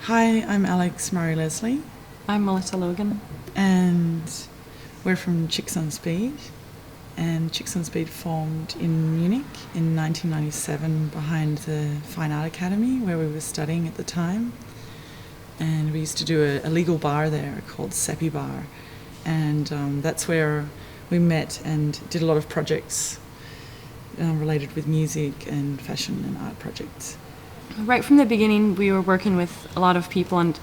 Hi, I'm Alex Murray Leslie, I'm Melissa Logan. and we're from Chicks on Speed. And Chicks on Speed formed in Munich in 1997 behind the Fine Art Academy where we were studying at the time. And we used to do a legal bar there called Seppi Bar. And that's where we met and did a lot of projects related with music and fashion and art projects. Right from the beginning, we were working with a lot of people, and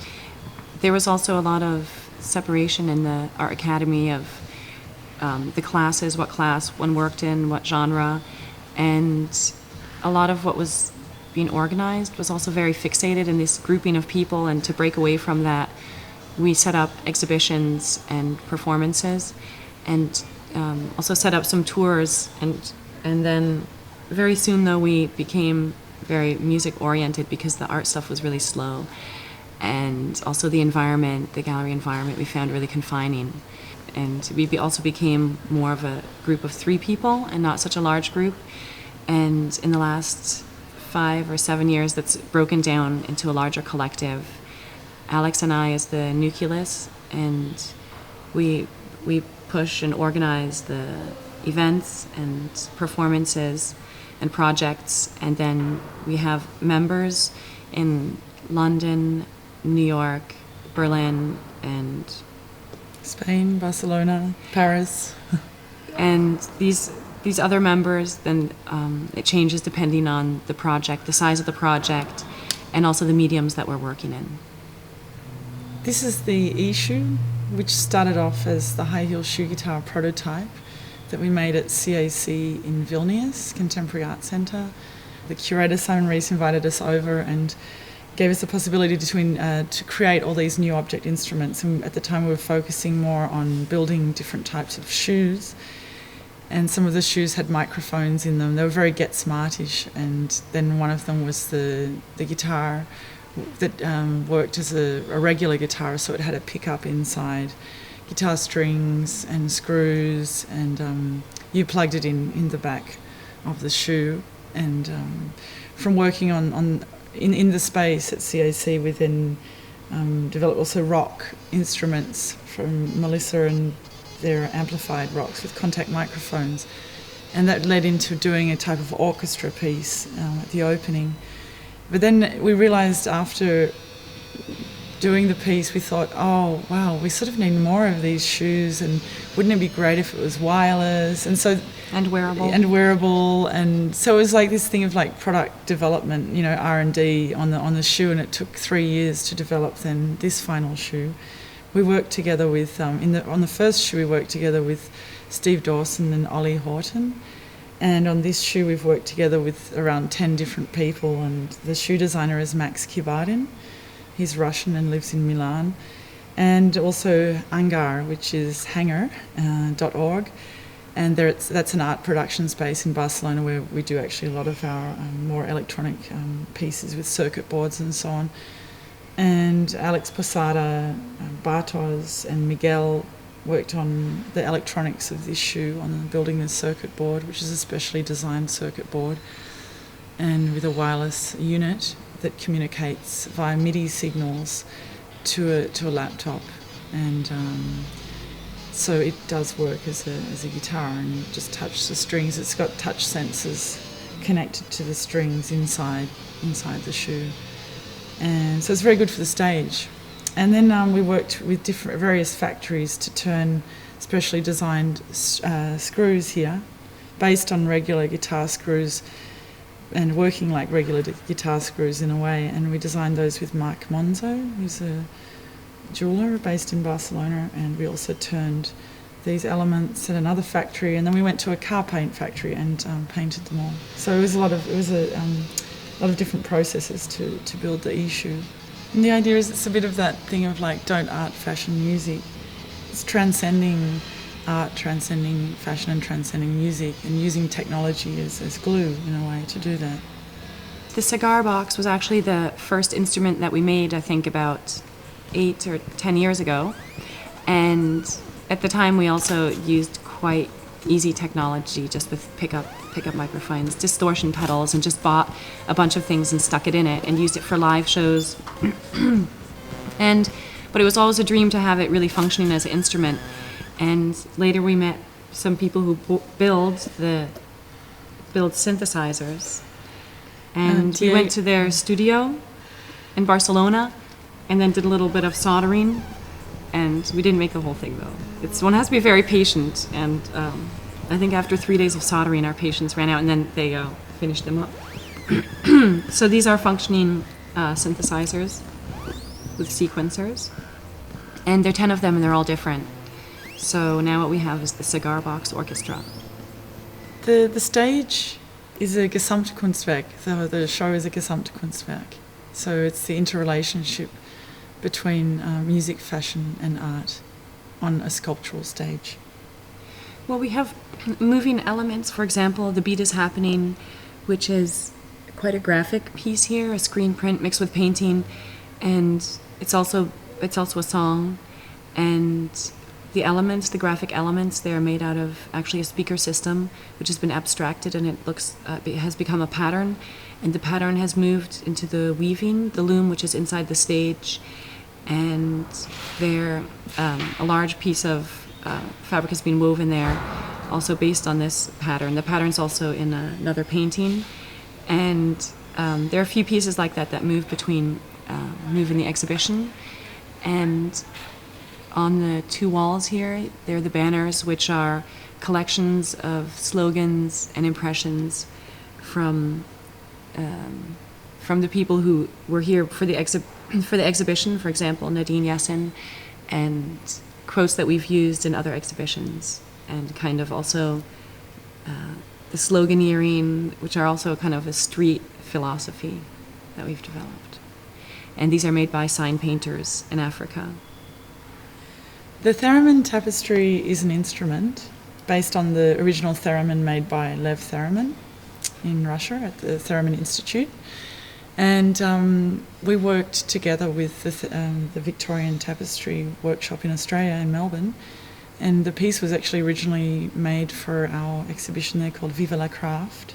there was also a lot of separation in the art academy of the classes, what class one worked in, what genre, and a lot of what was being organized was also very fixated in this grouping of people, and to break away from that, we set up exhibitions and performances, and also set up some tours, and then very soon, though, we became very music oriented because the art stuff was really slow, and also the environment, the gallery environment, we found really confining. And we also became more of a group of 3 people and not such a large group. And in the last 5 or 7 years, that's broken down into a larger collective. Alex and I as the nucleus, and we push and organize the events and performances and projects, and then we have members in London, New York, Berlin, and Spain, Barcelona, Paris. and these other members, then it changes depending on the project, the size of the project, and also the mediums that we're working in. This is the E-shoe, which started off as the high heel shoe guitar prototype that we made at CAC in Vilnius, Contemporary Art Centre. The curator, Simon Rees, invited us over and gave us the possibility to create all these new object instruments. And at the time we were focusing more on building different types of shoes. And some of the shoes had microphones in them. They were very Get Smart-ish. And then one of them was the guitar that worked as a regular guitar, so it had a pickup inside, guitar strings and screws, and you plugged it in the back of the shoe. And from working in the space at CAC, we then developed also rock instruments from Melissa and their amplified rocks with contact microphones, and that led into doing a type of orchestra piece at the opening. But then we realised after doing the piece, we thought, oh wow, we sort of need more of these shoes, and wouldn't it be great if it was wireless And wearable. And so it was like this thing of like product development, R&D on the shoe, and it took 3 years to develop then this final shoe. We worked together with on the first shoe we worked together with Steve Dawson and Ollie Horton. And on this shoe, we've worked together with around 10 different people, and the shoe designer is Max Kibardin. He's Russian and lives in Milan. And also Angar, which is hanger.org. And that's an art production space in Barcelona where we do actually a lot of our more electronic pieces with circuit boards and so on. And Alex Posada, Bartos, and Miguel worked on the electronics of this shoe, on building this circuit board, which is a specially designed circuit board, and with a wireless unit that communicates via MIDI signals to a laptop. And so it does work as a guitar, and you just touch the strings. It's got touch sensors connected to the strings inside the shoe, and so it's very good for the stage. And then we worked with various factories to turn specially designed screws here, based on regular guitar screws and working like regular guitar screws in a way. And we designed those with Marc Monzo, who's a jeweller based in Barcelona. And we also turned these elements at another factory, and then we went to a car paint factory and painted them all. So it was a lot of different processes to build the E-shoe. And the idea is it's a bit of that thing of like, don't art, fashion, music. It's transcending art, transcending fashion, and transcending music, and using technology as glue in a way to do that. The cigar box was actually the first instrument that we made, I think, about 8 or 10 years ago. And at the time, we also used quite easy technology, just with pickup microphones, distortion pedals, and just bought a bunch of things and stuck it in it and used it for live shows. But it was always a dream to have it really functioning as an instrument. And later we met some people who build synthesizers. And we went to their studio in Barcelona and then did a little bit of soldering. And we didn't make the whole thing, though. One has to be very patient. And I think after 3 days of soldering, our patience ran out, and then they finished them up. So these are functioning synthesizers with sequencers. And there are 10 of them, and they're all different. So now what we have is the Cigar Box Orchestra. The stage is a Gesamtkunstwerk. The show is a Gesamtkunstwerk. So it's the interrelationship between music, fashion, and art on a sculptural stage. Well, we have moving elements. For example, The Beat is Happening, which is quite a graphic piece here, a screen print mixed with painting, and it's also a song. And the elements, the graphic elements, they are made out of actually a speaker system, which has been abstracted, and it has become a pattern. And the pattern has moved into the weaving, the loom, which is inside the stage. And there, a large piece of fabric has been woven there, also based on this pattern. The pattern's also in another painting. And there are a few pieces like that move in the exhibition. And on the 2 walls here, there are the banners, which are collections of slogans and impressions from the people who were here for the exhibition. For example, Nadine Yassin, and quotes that we've used in other exhibitions, and kind of also the sloganeering, which are also kind of a street philosophy that we've developed. And these are made by sign painters in Africa. The theremin tapestry is an instrument based on the original theremin made by Lev Theremin in Russia at the Theremin Institute. And we worked together with the Victorian Tapestry Workshop in Australia, in Melbourne. And the piece was actually originally made for our exhibition there called Viva la Craft.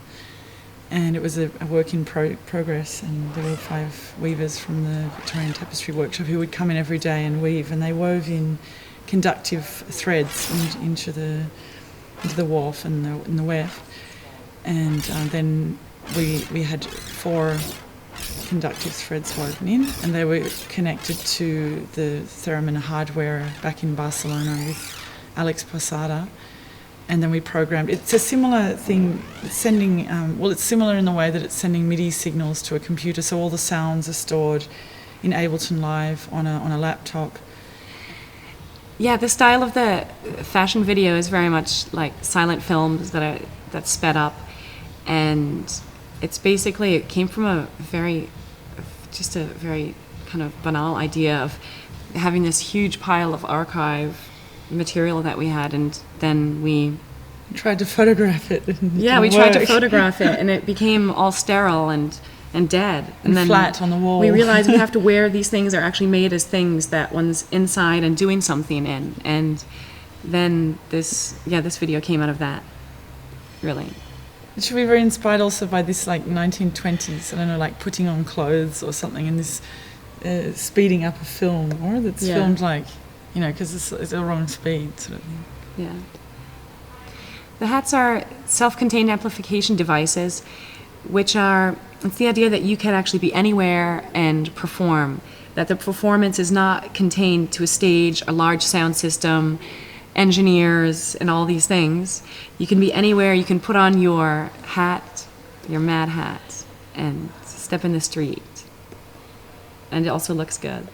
And it was a work in progress, and there were 5 weavers from the Victorian Tapestry Workshop who would come in every day and weave, and they wove in conductive threads into the woof and the weft. And then we had 4 conductive threads woven in, and they were connected to the theremin hardware back in Barcelona with Alex Posada. And then we programmed. It's a similar thing. It's sending. It's similar in the way that it's sending MIDI signals to a computer. So all the sounds are stored in Ableton Live on a laptop. Yeah, the style of the fashion video is very much like silent films that's sped up, and it came from a very kind of banal idea of having this huge pile of archive material that we had, and then we tried to photograph it. We tried to photograph it, and it became all sterile and dead. And then flat on the wall. We realized we have to where these things are actually made as things that one's inside and doing something in. And then this video came out of that, really. It should be very inspired also by this 1920s, I don't know, like putting on clothes or something, and this speeding up a film, or that's filmed because it's the wrong speed sort of thing. Yeah. The hats are self-contained amplification devices, it's the idea that you can actually be anywhere and perform, that the performance is not contained to a stage, a large sound system, engineers, and all these things. You can be anywhere. You can put on your hat, your mad hat, and step in the street. And it also looks good.